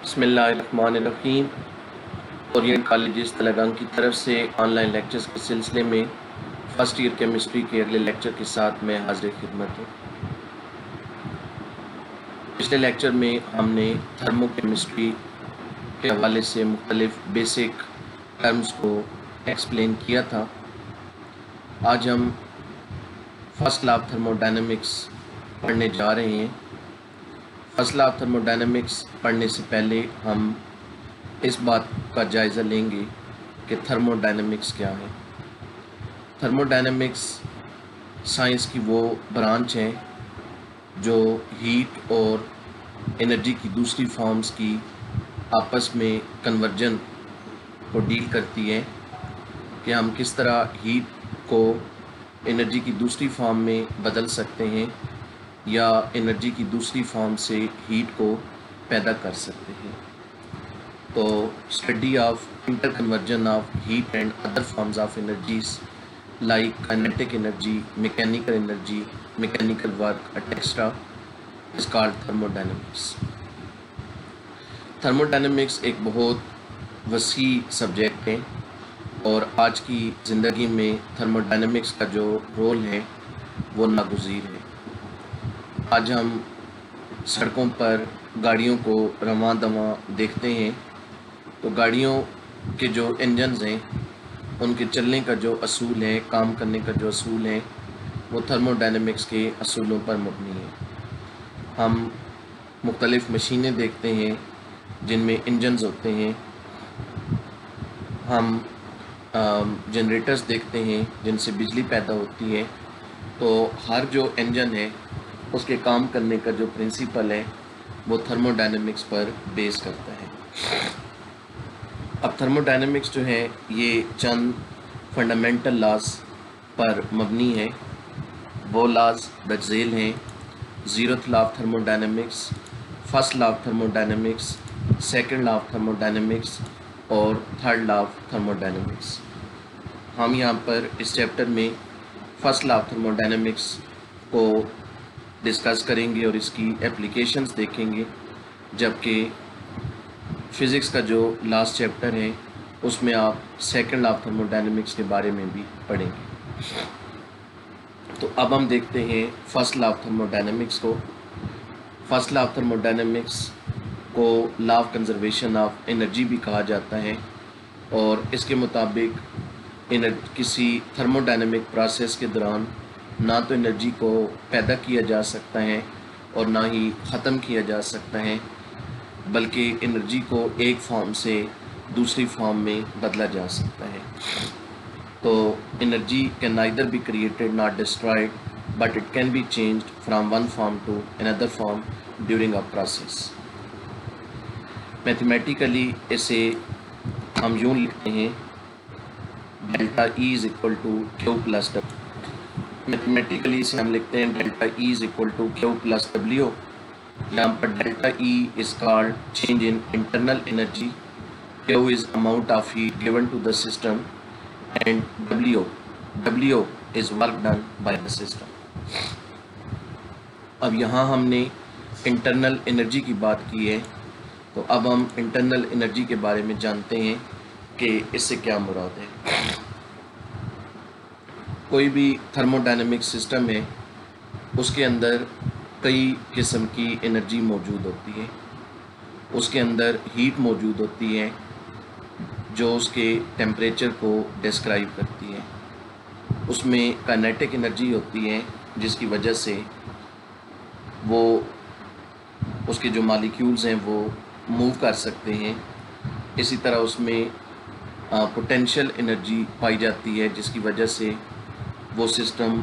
बिस्मिल्लाहिर्रहमानिर्रहीम। Orient college Talagang की तरफ से ऑनलाइन लेक्चर्स के सिलसिले में फ़र्स्ट ईयर केमिस्ट्री के अगले लेक्चर के साथ मैं हाज़िर खिदमत हूँ। पिछले लेक्चर में हमने थर्मोकेमिस्ट्री के हवाले से मुख्तलिफ बेसिक टर्म्स को एक्सप्लेन किया था। आज हम फर्स्ट लॉ ऑफ थर्मोडायनेमिक्स पढ़ने जा रहे हैं। फर्स्ट लॉ ऑफ थर्मोडायनेमिक्स पढ़ने से पहले हम इस बात का जायज़ा लेंगे कि थर्मोडायनेमिक्स क्या है। थर्मोडायनेमिक्स साइंस की वो ब्रांच है जो हीट और एनर्जी की दूसरी फॉर्म्स की आपस में कन्वर्जन को डील करती है कि हम किस तरह हीट को एनर्जी की दूसरी फॉर्म में बदल सकते हैं या एनर्जी की दूसरी फॉर्म से हीट को पैदा कर सकते हैं। तो study of inter conversion of heat and other forms of energies like kinetic energy, mechanical energy, mechanical work, etc. is called thermodynamics. Thermodynamics एक बहुत वसी सब्जेक्ट है और आज की ज़िंदगी में थर्मोडायनेमिक्स का जो रोल है वो नागुज़ीर है। आज हम सड़कों पर गाड़ियों को रवां दवां देखते हैं तो गाड़ियों के जो इंजन्स हैं उनके चलने का जो असूल है, काम करने का जो असूल है, वो थर्मोडायनेमिक्स के असूलों पर मबनी है। हम मुख्तलिफ़ मशीनें देखते हैं जिनमें इंजन्स होते हैं। हम जनरेटर्स देखते हैं जिनसे बिजली पैदा होती है। तो हर जो इंजन है उसके काम करने का जो प्रिंसिपल है वो थर्मोडायनेमिक्स पर बेस करता है। अब थर्मोडायनेमिक्स जो है ये चंद फंडामेंटल लॉज पर मबनी है। वो लॉज दर्जेल हैं: zeroth law of thermodynamics, first law of thermodynamics, second law of thermodynamics और थर्ड लॉ ऑफ थर्मोडायनेमिक्स। हम यहाँ पर इस चैप्टर में फर्स्ट लॉ ऑफ थर्मोडायनेमिक्स को डिस्कस करेंगे और इसकी एप्लीकेशंस देखेंगे, जबकि फ़िज़िक्स का जो लास्ट चैप्टर है उसमें आप सेकंड लॉ ऑफ थर्मोडायनेमिक्स के बारे में भी पढ़ेंगे। तो अब हम देखते हैं फर्स्ट लॉ ऑफ थर्मोडायनेमिक्स को। फर्स्ट लॉ ऑफ थर्मोडायनेमिक्स को law of conservation of energy भी कहा जाता है और इसके मुताबिक किसी थर्मोडायनेमिक प्रोसेस के दौरान ना तो एनर्जी को पैदा किया जा सकता है और ना ही ख़त्म किया जा सकता है, बल्कि एनर्जी को एक फॉर्म से दूसरी फॉर्म में बदला जा सकता है। तो energy can neither be created not destroyed, but it can be changed from one form to another form during a process. Mathematically इसे हम यूँ लिखते हैं: delta E is equal to Q plus W. Mathematically इसे हम लिखते हैं delta E is equal to Q plus W. यहाँ पर delta E is called change in internal energy, Q is amount of heat given to the system and W is work done by the system. अब यहाँ हमने internal energy की बात की है, तो अब हम इंटरनल एनर्जी के बारे में जानते हैं कि इससे क्या मुराद है। कोई भी थर्मोडायनेमिक सिस्टम है उसके अंदर कई किस्म की एनर्जी मौजूद होती है। उसके अंदर हीट मौजूद होती है जो उसके टेम्परेचर को डिस्क्राइब करती है। उसमें काइनेटिक एनर्जी होती है जिसकी वजह से वो उसके जो मॉलिक्यूल्स हैं वो मूव कर सकते हैं। इसी तरह उसमें पोटेंशियल एनर्जी पाई जाती है जिसकी वजह से वो सिस्टम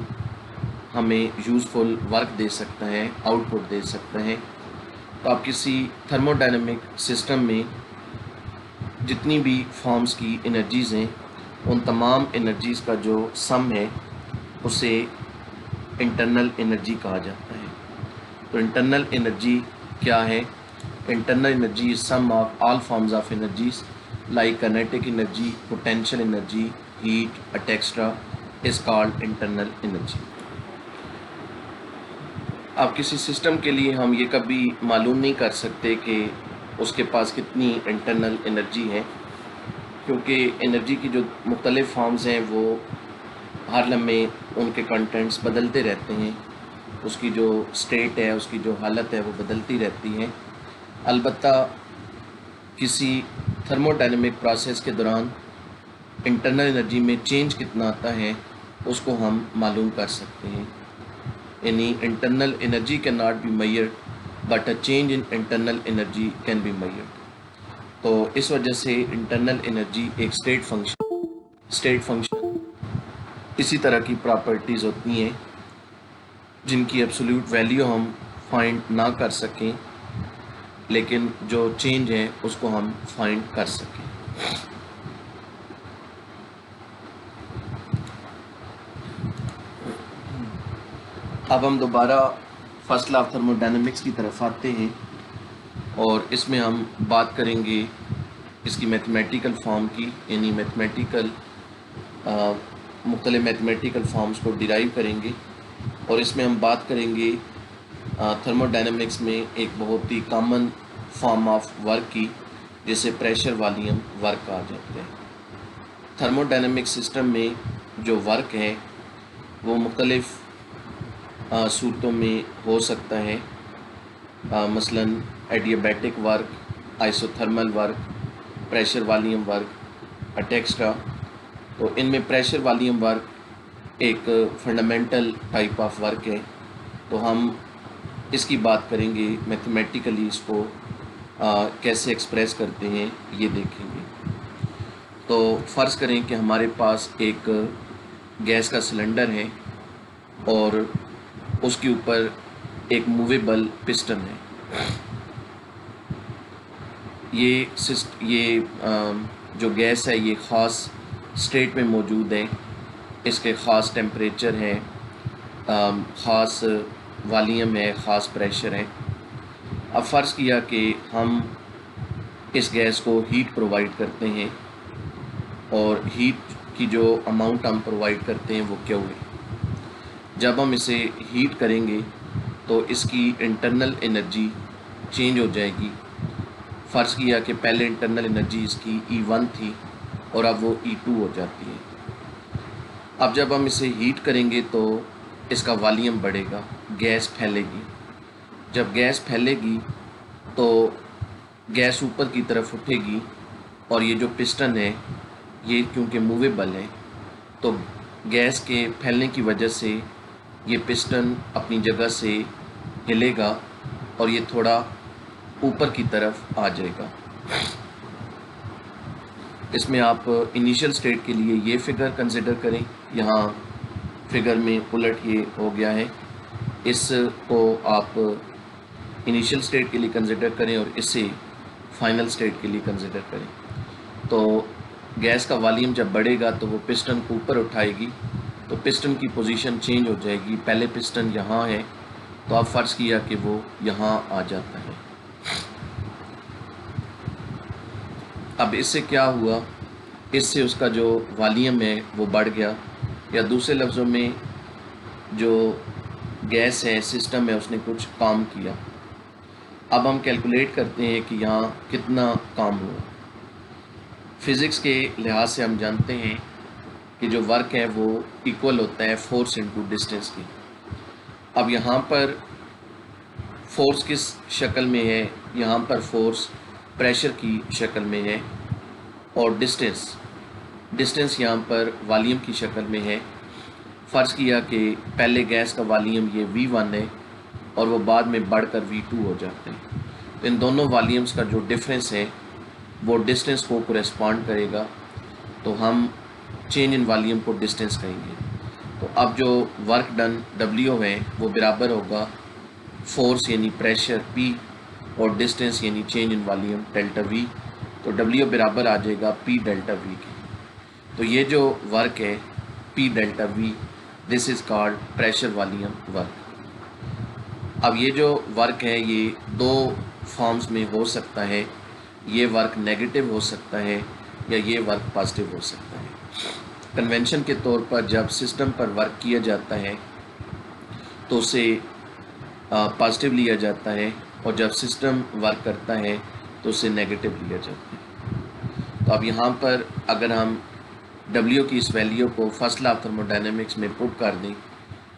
हमें यूज़फुल वर्क दे सकता है, आउटपुट दे सकता है। तो आप किसी थर्मोडायनेमिक सिस्टम में जितनी भी फॉर्म्स की एनर्जीज़ हैं उन तमाम एनर्जीज़ का जो सम है उसे इंटरनल एनर्जी कहा जाता है। तो इंटरनल एनर्जी क्या है? Internal energy is sum of all forms of energies like kinetic energy, potential energy, heat etcetera is called internal energy. अब किसी सिस्टम के लिए हम ये कभी मालूम नहीं कर सकते कि उसके पास कितनी इंटरनल एनर्जी है, क्योंकि एनर्जी की जो मुख्तलिफ़ फॉर्म्स हैं वो हर लम्हे उनके कंटेंट्स बदलते रहते हैं, उसकी जो स्टेट है, उसकी जो हालत है वो बदलती रहती है। अलबत्ता किसी थर्मोडायनेमिक प्रोसेस के दौरान इंटरनल एनर्जी में चेंज कितना आता है उसको हम मालूम कर सकते हैं। यानी internal energy can not be measured but a change in internal energy can be measured. तो इस वजह से इंटरनल एनर्जी एक स्टेट फंक्शन इसी तरह की प्रॉपर्टीज़ होती हैं जिनकी एब्सोल्यूट वैल्यू हम फाइंड ना कर सकें, लेकिन जो चेंज है उसको हम फाइंड कर सकें। अब हम दोबारा फर्स्ट लॉ ऑफ थर्मोडायनेमिक्स की तरफ आते हैं और इसमें हम बात करेंगे इसकी मैथमेटिकल फॉर्म की, यानी मुख्तलिफ मैथमेटिकल फॉर्म्स को डिराइव करेंगे। और इसमें हम बात करेंगे थर्मोडायनेमिक्स में एक बहुत ही कॉमन फॉर्म ऑफ वर्क की, जिसे प्रेशर वॉल्यूम वर्क कहा जाता है। थर्मोडायनेमिक सिस्टम में जो वर्क है वो मुख्तलिफ सूरतों में हो सकता है, मसलन adiabatic work, isothermal work, pressure volume work etcetera. तो इनमें प्रेशर वॉल्यूम वर्क एक फंडामेंटल टाइप ऑफ वर्क है, तो हम इसकी बात करेंगे, मैथमेटिकली इसको कैसे एक्सप्रेस करते हैं ये देखेंगे। तो फ़र्ज़ करें कि हमारे पास एक गैस का सिलेंडर है और उसके ऊपर एक मूवेबल पिस्टन है। ये जो गैस है ये ख़ास स्टेट में मौजूद है, इसके ख़ास टेम्परेचर है, ख़ास वॉल्यूम है, ख़ास प्रेशर है। अब फ़र्ज़ किया कि हम इस गैस को हीट प्रोवाइड करते हैं और हीट की जो अमाउंट हम प्रोवाइड करते हैं वो क्यू है। जब हम इसे हीट करेंगे तो इसकी इंटरनल एनर्जी चेंज हो जाएगी। फ़र्ज़ किया कि पहले इंटरनल एनर्जी इसकी E1 थी और अब वो E2 हो जाती है। अब जब हम इसे हीट करेंगे तो इसका वॉल्यूम बढ़ेगा, गैस फैलेगी। जब गैस फैलेगी तो गैस ऊपर की तरफ उठेगी और ये जो पिस्टन है ये क्योंकि मूवेबल है तो गैस के फैलने की वजह से ये पिस्टन अपनी जगह से हिलेगा और ये थोड़ा ऊपर की तरफ आ जाएगा। इसमें आप इनिशियल स्टेट के लिए ये फ़िगर कंसिडर करें, यहाँ फिगर में उलट ये हो गया है, इसको आप इनिशियल स्टेट के लिए कंसिडर करें और इसे फाइनल स्टेट के लिए कंसिडर करें। तो गैस का वॉल्यूम जब बढ़ेगा तो वो पिस्टन को ऊपर उठाएगी, तो पिस्टन की पोजीशन चेंज हो जाएगी। पहले पिस्टन यहाँ है तो आप फ़र्ज़ किया कि वो यहाँ आ जाता है। अब इससे क्या हुआ, इससे उसका जो वॉल्यूम है वो बढ़ गया, या दूसरे लफ्ज़ों में जो गैस है, सिस्टम है, उसने कुछ काम किया। अब हम कैलकुलेट करते हैं कि यहाँ कितना काम हुआ। फ़िज़िक्स के लिहाज से हम जानते हैं कि जो वर्क है वो इक्वल होता है फोर्स इनटू डिस्टेंस की। अब यहाँ पर फोर्स किस शक्ल में है, यहाँ पर फोर्स प्रेशर की शक्ल में है और डिस्टेंस यहाँ पर वॉल्यूम की शक्ल में है। फ़र्ज़ किया कि पहले गैस का वॉल्यूम ये V1 है और वो बाद में बढ़कर V2 हो जाते हैं। तो इन दोनों वॉल्यूम्स का जो डिफरेंस है वो डिस्टेंस को कोरेस्पॉन्ड करेगा, तो हम चेंज इन वॉल्यूम को डिस्टेंस कहेंगे। तो अब जो वर्क डन W है वो बराबर होगा फोर्स यानी प्रेशर P और डिस्टेंस यानी change in volume delta V। तो W बराबर आ जाएगा P डेल्टा V के। तो ये जो वर्क है P delta V, this is called pressure volume work. अब ये जो वर्क है ये दो फॉर्म्स में हो सकता है, ये वर्क नेगेटिव हो सकता है या ये वर्क पॉजिटिव हो सकता है। कन्वेंशन के तौर पर जब सिस्टम पर वर्क किया जाता है तो उसे पॉजिटिव लिया जाता है, और जब सिस्टम वर्क करता है तो उसे नेगेटिव लिया जाता है। तो अब यहाँ पर अगर हम W की इस वैल्यू को फर्स्ट लॉ ऑफ थर्मोडायनेमिक्स में पुट कर दें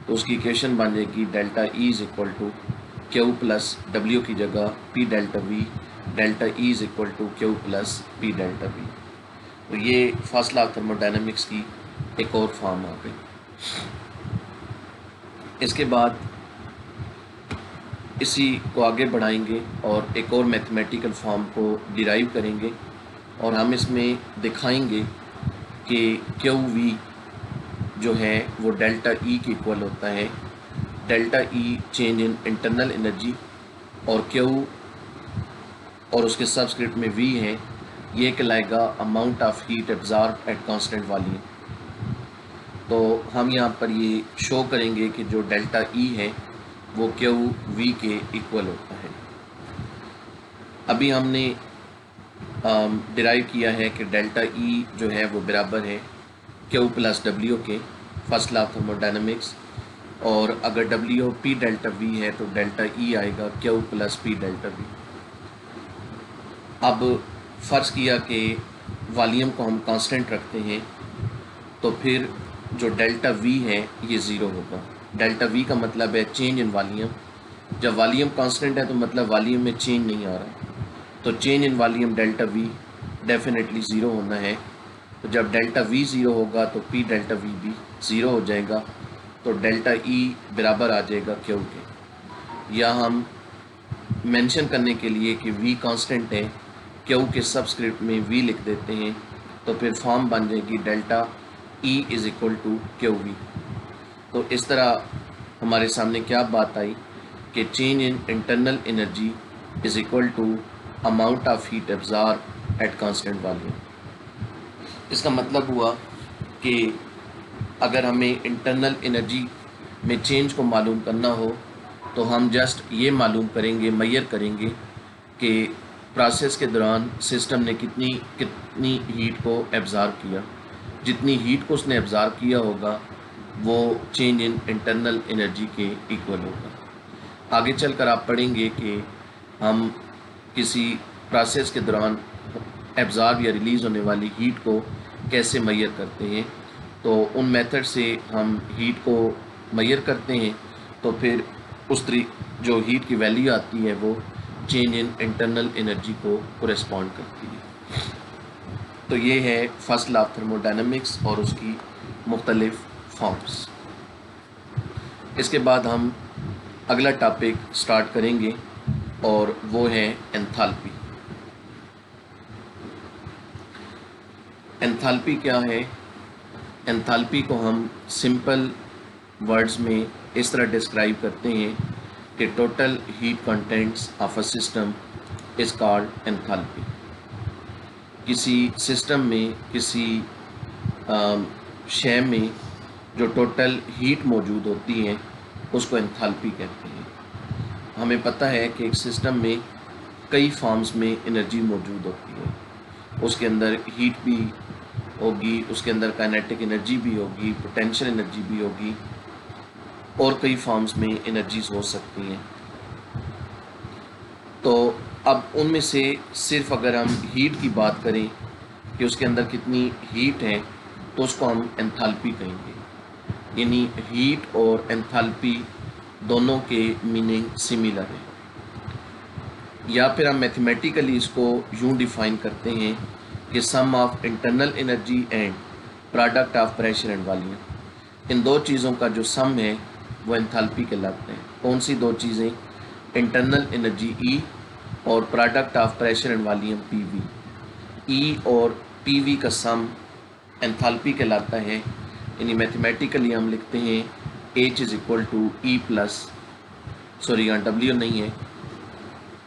तो उसकी इक्वेशन बन जाएगी delta E is equal to Q plus W की जगह P delta V, delta E is equal to Q plus P delta V। तो ये फर्स्ट लॉ ऑफ थर्मोडायनेमिक्स की एक और फॉर्म आ गई। इसके बाद इसी को आगे बढ़ाएंगे और एक और मैथमेटिकल फॉर्म को डिराइव करेंगे और हम इसमें दिखाएंगे कि क्यू वी जो है वो डेल्टा ई के इक्वल होता है। Delta E change in internal energy और क्यू और उसके सबस्क्रिप्ट में वी है, ये कहलाएगा amount of heat absorb at constant volume. तो हम यहाँ पर ये शो करेंगे कि जो डेल्टा ई है वो क्यू वी के इक्वल होता है। अभी हमने डिराइव किया है कि डेल्टा ई जो है वो बराबर है क्यू प्लस डब्ल्यू के, फर्स्ट लॉ ऑफ थर्मोडायनेमिक्स। और अगर डब्ल्यू पी डेल्टा वी है तो डेल्टा ई आएगा Q plus P delta we. अब फ़र्ज़ किया कि वॉल्यूम को हम कांस्टेंट रखते हैं तो फिर जो डेल्टा वी है ये ज़ीरो होगा। डेल्टा वी का मतलब है चेंज इन वॉल्यूम। जब वॉल्यूम कांस्टेंट है तो मतलब वॉल्यूम में चेंज नहीं आ रहा, तो change in volume delta we definitely zero होना है। तो जब डेल्टा वी ज़ीरो होगा तो पी डेल्टा वी भी ज़ीरो हो जाएगा, तो डेल्टा ई बराबर आ जाएगा क्यू के। या हम मेंशन करने के लिए कि वी कांस्टेंट है, क्यू के सबस्क्रिप्ट में वी लिख देते हैं, तो फिर फॉर्म बन जाएगी delta E is equal to Q V. तो इस तरह हमारे सामने क्या बात आई कि change in internal energy is equal to amount of heat absorb at constant volume. इसका मतलब हुआ कि अगर हमें इंटरनल एनर्जी में चेंज को मालूम करना हो तो हम जस्ट ये मालूम करेंगे, मेजर करेंगे कि प्रोसेस के दौरान सिस्टम ने कितनी हीट को एब्जॉर्ब किया। जितनी हीट को उसने एब्जॉर्ब किया होगा वो चेंज इन इंटरनल एनर्जी के इक्वल होगा। आगे चलकर आप पढ़ेंगे कि हम किसी प्रोसेस के दौरान एब्जॉर्ब या रिलीज़ होने वाली हीट को कैसे मेजर करते हैं। तो उन मेथड से हम हीट को मेजर करते हैं, तो फिर उस जो हीट की वैल्यू आती है वो चेंज इन इंटरनल एनर्जी को कोरेस्पॉन्ड करती है। तो ये है फर्स्ट लॉ ऑफ थर्मोडायनेमिक्स और उसकी मुख्तलिफ फॉर्म्स। इसके बाद हम अगला टॉपिक स्टार्ट करेंगे और वो है एंथैल्पी। एंथैल्पी क्या है? एंथैल्पी को हम सिंपल वर्ड्स में इस तरह डिस्क्राइब करते हैं कि total heat contents of a system is called enthalpy. किसी सिस्टम में, किसी शय में जो टोटल हीट मौजूद होती है उसको एंथैल्पी कहते हैं। हमें पता है कि एक सिस्टम में कई फॉर्म्स में एनर्जी मौजूद होती है, उसके अंदर हीट भी होगी, उसके अंदर काइनेटिक एनर्जी भी होगी, पोटेंशियल एनर्जी भी होगी और कई फॉर्म्स में एनर्जीज हो सकती हैं। तो अब उनमें से सिर्फ अगर हम हीट की बात करें कि उसके अंदर कितनी हीट है तो उसको हम एंथैल्पी कहेंगे। यानी हीट और एंथैल्पी दोनों के मीनिंग सिमिलर है। या फिर हम मैथमेटिकली इसको यूँ डिफ़ाइन करते हैं कि sum of internal energy and product of pressure and volume. इन दो चीज़ों का जो सम है वो एंथैल्पी कहलाते हैं। कौन सी दो चीज़ें? इंटरनल एनर्जी E और product of pressure and volume PV। E और PV का सम एंथैल्पी कहलाता है। यानी मैथमेटिकली हम लिखते हैं H is equal to E plus, sorry यहाँ W नहीं है,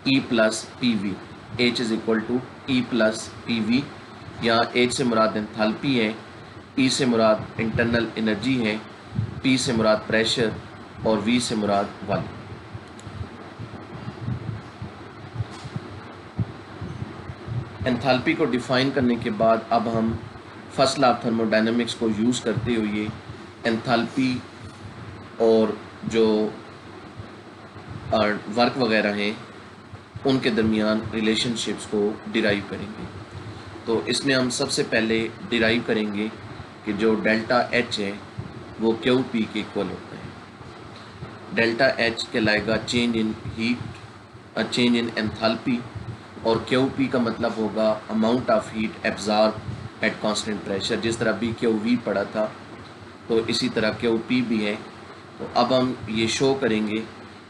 E plus PV। H is equal to E plus PV। यहाँ H से मुराद एंथैल्पी है, E से मुराद इंटरनल एनर्जी है, P से मुराद प्रेशर और V से मुराद वॉल्यूम। एंथैल्पी को डिफ़ाइन करने के बाद अब हम फर्स्ट लॉ ऑफ थर्मोडायनेमिक्स को यूज़ करते हुए एंथैल्पी और जो वर्क वगैरह हैं उनके दरमियान रिलेशनशिप्स को डिराइव करेंगे। तो इसमें हम सबसे पहले डिराइव करेंगे कि जो डेल्टा एच है वो क्यू पी के इक्वल होता है। डेल्टा एच कहलाएगा change in heat, change in enthalpy, और क्यू पी का मतलब होगा amount of heat absorb at constant pressure. जिस तरह बी क्यू वी पढ़ा था तो इसी तरह क्यू पी भी है। तो अब हम ये शो करेंगे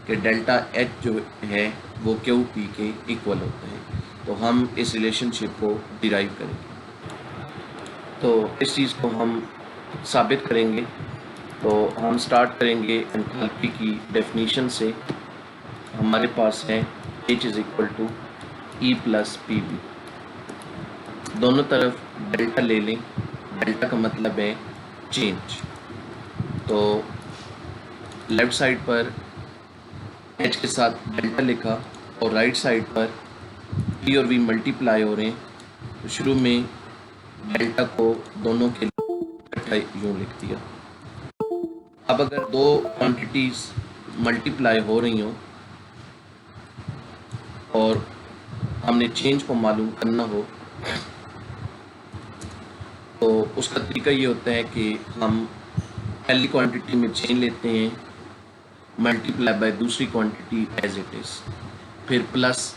कि डेल्टा एच जो है वो क्यू पी के इक्वल होता है। तो हम इस रिलेशनशिप को डिराइव करेंगे। तो इस चीज़ को हम साबित करेंगे। तो हम स्टार्ट करेंगे एंथैल्पी की डेफिनीशन से। हमारे पास है H is equal to E plus P B. दोनों तरफ डेल्टा ले लें। डेल्टा का मतलब है चेंज। तो लेफ़्ट साइड पर H के साथ डेल्टा लिखा और राइट साइड पर P और V मल्टीप्लाई हो रहे हैं। तो शुरू में डेल्टा को दोनों के लिए यूँ लिख दिया। अब अगर दो क्वांटिटीज़ मल्टीप्लाई हो रही हों और हमने चेंज को मालूम करना हो तो उसका तरीका ये होता है कि हम पहली क्वांटिटी में चेंज लेते हैं, मल्टीप्लाई बाय दूसरी क्वांटिटी एज इट इज़, फिर प्लस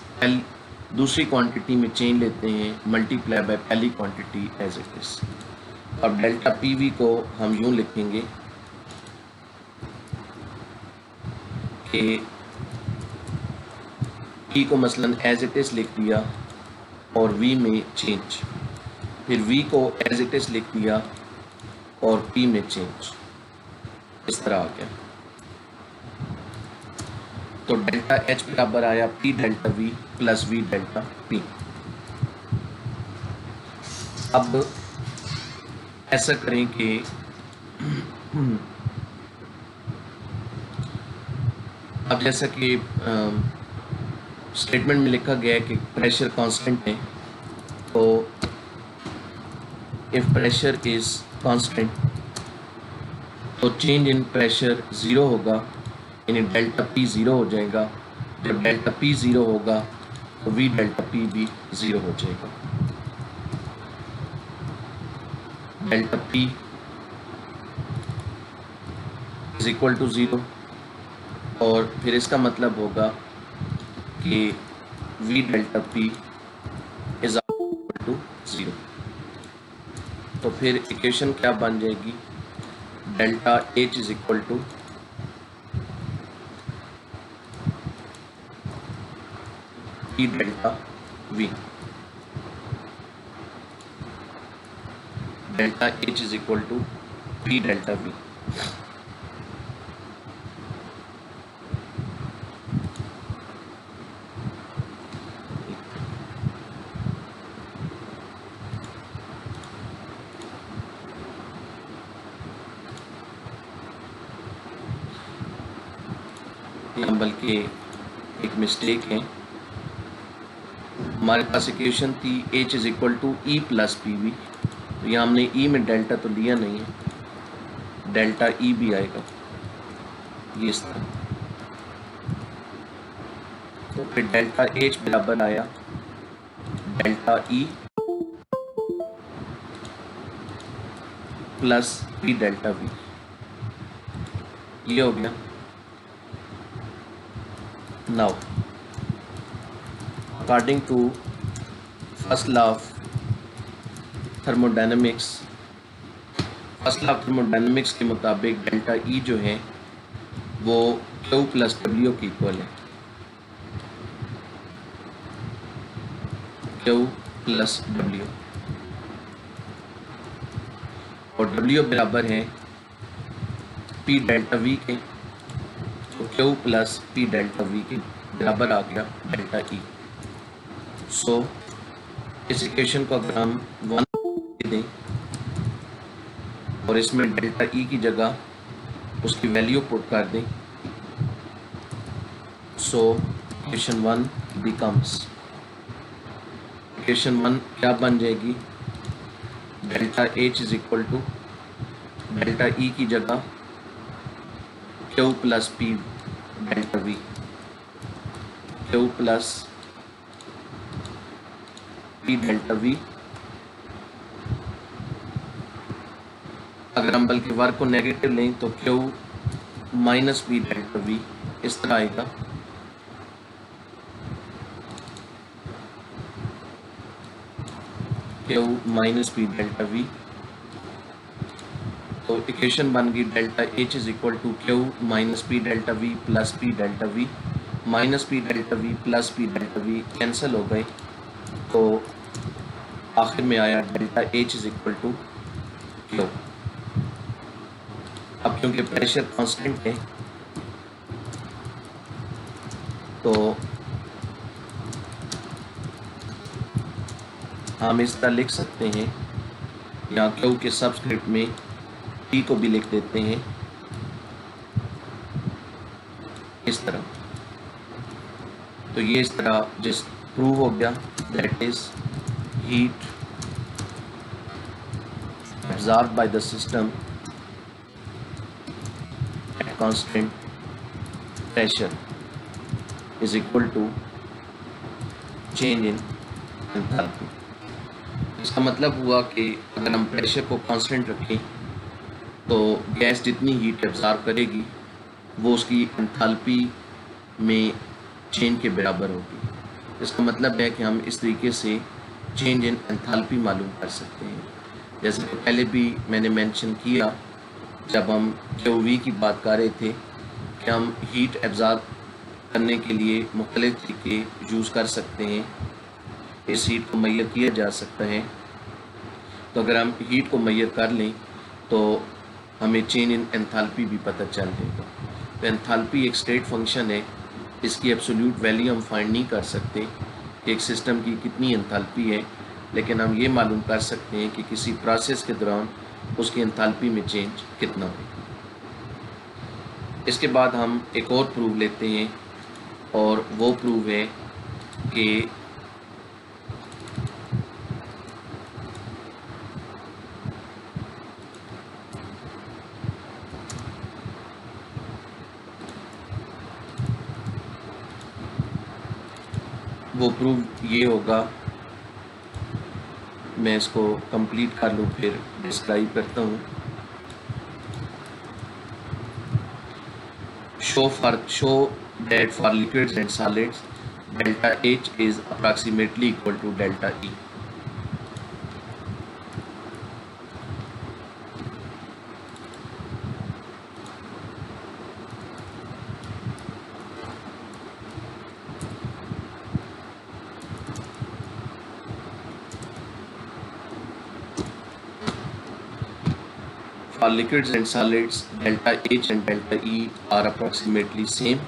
दूसरी क्वांटिटी में चेंज लेते हैं, मल्टीप्लाई बाय पहली क्वांटिटी एज इट इज़। अब डेल्टा पी वी को हम यूँ लिखेंगे कि P को मसलन एज इट इज़ लिख दिया और V में चेंज, फिर V को एज इट इज़ लिख दिया और P में चेंज, इस तरह आ गया। तो डेल्टा H बराबर आया P delta V plus V delta P। अब ऐसा करें कि अब जैसा कि स्टेटमेंट में लिखा गया है कि प्रेशर कांस्टेंट है, तो इफ प्रेशर इज कांस्टेंट तो चेंज इन प्रेशर ज़ीरो होगा, यानी डेल्टा पी ज़ीरो हो जाएगा। जब डेल्टा पी ज़ीरो होगा तो वी डेल्टा पी भी ज़ीरो हो जाएगा। Delta P is equal to zero, और फिर इसका मतलब होगा कि V delta P is equal to zero. तो फिर इक्वेशन क्या बन जाएगी, delta H is equal to P delta V. Delta H is equal to P delta V. बल्कि एक मिस्टेक है, हमारे पास इक्वेशन थी H is equal to E plus P V. तो यहाँ हमने E में डेल्टा तो लिया नहीं है, डेल्टा E भी आएगा ये इस तरह। तो फिर डेल्टा H बराबर आया delta E plus P delta we. ये हो गया। Now, according to first law of thermodynamics, के मुताबिक डेल्टा E जो है वो Q प्लस W की इक्वल है। Q प्लस W, और W बराबर है P डेल्टा V के। तो Q plus P delta V के बराबर आ गया डेल्टा E। सो इस इक्वेशन को अगर हम 1 दे दें और इसमें डेल्टा E की जगह उसकी वैल्यू पुट कर दें, सो इक्वेशन 1 बिकम्स, इक्वेशन 1 क्या बन जाएगी, delta H is equal to delta E की जगह Q plus P delta V, Q plus P delta V. अगर हम बल्कि वर्क को नेगेटिव लें तो Q minus P delta V इस तरह आएगा। Q minus P delta V, तो इक्वेशन बन गई delta H is equal to Q minus P delta V plus P delta V. Minus P delta V plus P delta we cancel हो गए, तो आखिर में आया delta H is equal to Q. अब क्योंकि प्रेशर कांस्टेंट है तो हम इस तरह लिख सकते हैं, या क्यू के सबस्क्रिप्ट में टी को भी लिख देते हैं इस तरह। तो ये इस तरह जिस प्रूव हो गया, that is heat absorbed by the system at constant pressure is equal to change in enthalpy. इसका मतलब हुआ कि अगर हम प्रेशर को कांस्टेंट रखें तो गैस जितनी हीट एब्जॉर्ब करेगी वो उसकी एंथैल्पी में चेंज के बराबर होगी। इसका मतलब है कि हम इस तरीके से चेंज इन एंथैल्पी मालूम कर सकते हैं। जैसे कि पहले भी मैंने मेंशन किया जब हम क्यूवी की बात कर रहे थे कि हम हीट एब्जॉर्ब करने के लिए मुख्तलिफ तरीके यूज़ कर सकते हैं, इस हीट को मैयर किया जा सकता है। तो अगर हम हीट को मैयर कर लें तो हमें चेंज इन एंथैल्पी भी पता चल जाएगा। तो एंथैल्पी एक स्टेट फंक्शन है, इसकी एब्सोल्यूट वैल्यू हम फाइंड नहीं कर सकते कि एक सिस्टम की कितनी एंथैल्पी है, लेकिन हम ये मालूम कर सकते हैं कि किसी प्रोसेस के दौरान उसकी एंथैल्पी में चेंज कितना है। इसके बाद हम एक और प्रूव लेते हैं, और वो प्रूव है कि वो प्रूव ये होगा, मैं इसको कंप्लीट कर लूँ फिर डिस्क्राइब करता हूँ। Show that for liquids and solids delta H is approximately equal to delta E. For liquids and solids, delta H and delta E are approximately same।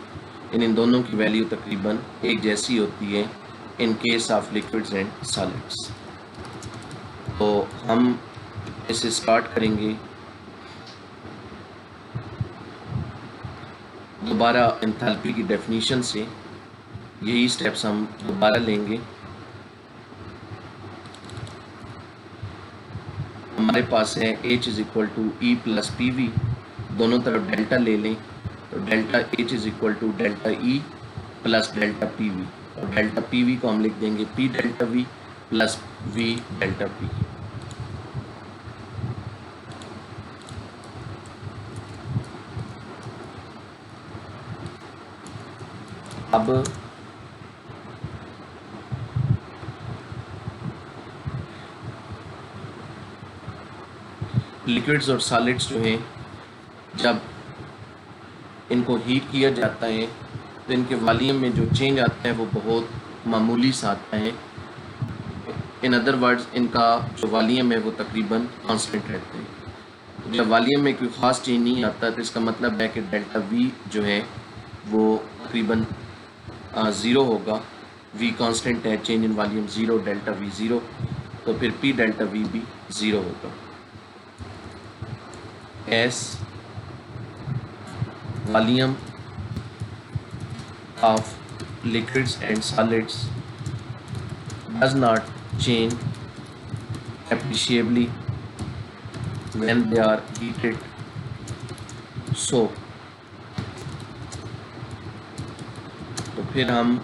इन दोनों की वैल्यू तकरीबन एक जैसी होती है in case of liquids and solids. तो हम इसे स्टार्ट करेंगे दोबारा एंथैल्पी की डेफिनेशन से। यही स्टेप्स हम दोबारा लेंगे। हमारे पास है H is equal to E plus P V, दोनों तरफ डेल्टा ले लें तो delta H is equal to delta E plus delta P V, और डेल्टा पी वी को हम लिख देंगे P delta V plus V delta P. अब लिक्विड्स और सॉलिड्स जो हैं, जब इनको हीट किया जाता है तो इनके वॉल्यूम में जो चेंज आता है वो बहुत मामूली सा आता है। इन अदर वर्ड्स इनका जो वॉल्यूम है वो तकरीबन कांस्टेंट रहता है। तो जब वॉल्यूम में कोई ख़ास चेंज नहीं आता तो इसका मतलब है कि डेल्टा वी जो है वो तकरीबन ज़ीरो होगा। वी कांस्टेंट है, change in volume zero, delta we zero, तो फिर पी डेल्टा वी भी ज़ीरो होगा। as volume of liquids and solids does not change appreciably when they are heated, so तो फिर हम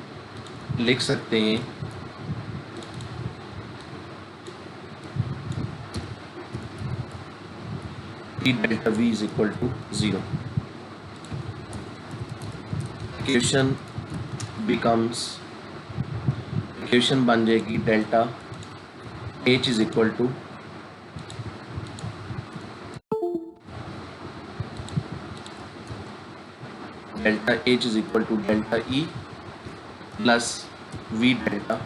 लिख सकते हैं P delta V is equal to 0. Equation बन जाएगी delta H is equal to delta H is equal to delta E plus V delta,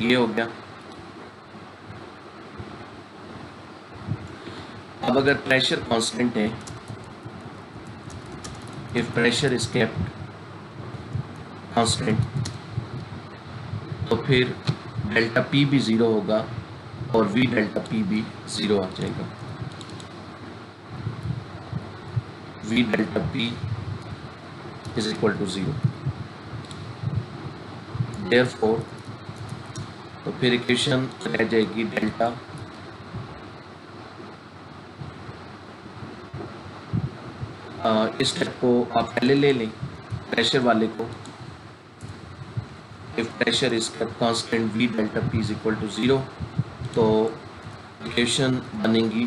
ये हो गया। अब अगर प्रेशर कांस्टेंट है, if pressure is kept constant, तो फिर डेल्टा P भी 0 होगा और V डेल्टा P भी 0 आ जाएगा। V delta P is equal to 0। Therefore तो फिर इक्वेशन रह जाएगी डेल्टा इस स्टेप को आप पहले ले लें, प्रेशर वाले को। If pressure is kept constant V delta P is equal to 0, तो इक्वेशन बनेगी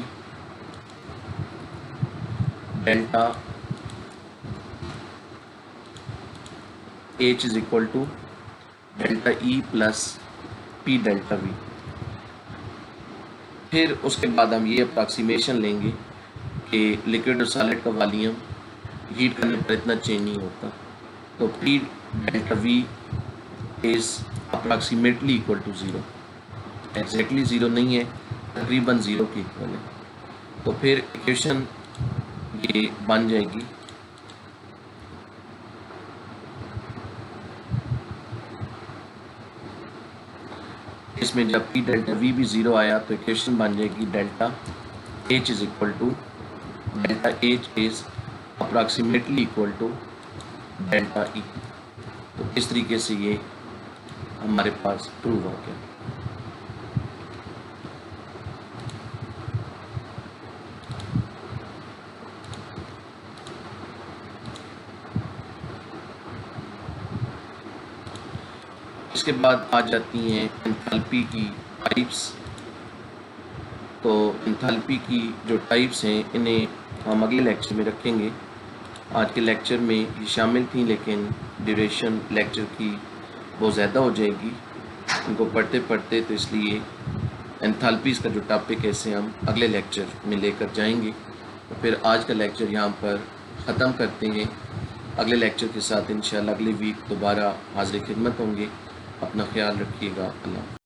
delta H is equal to delta E plus P delta V। फिर उसके बाद हम ये अप्रॉक्सीमेशन लेंगे कि लिक्विड और सॉलिड का वॉल्यूम हीट करने पर इतना चेंज नहीं होता, तो P delta V is approximately equal to 0। Exactly 0 नहीं है, तकरीबन 0 के इक्वल है। तो फिर इक्वेशन ये बन जाएगी इसमें जब P डेल्टा V भी 0 आया तो इक्वेशन बन जाएगी delta H is equal to delta H is approximately equal to delta E। तो इस तरीके से ये हमारे पास प्रूव हो गया। इसके बाद आ जाती हैं एंथैल्पी की टाइप्स। तो एंथैल्पी की जो टाइप्स हैं इन्हें हम अगले लेक्चर में रखेंगे। आज के लेक्चर में ये शामिल थी, लेकिन ड्यूरेशन लेक्चर की बहुत ज़्यादा हो जाएगी इनको पढ़ते पढ़ते, तो इसलिए एंथैल्पीज़ का जो टॉपिक है इसे हम अगले लेक्चर में लेकर जाएंगे। तो फिर आज का लेक्चर यहाँ पर ख़त्म करते हैं। अगले लेक्चर के साथ इंशाल्लाह अगले वीक दोबारा हाज़िर खिदमत होंगे। अपना ख्याल रखिएगा। अल्लाह।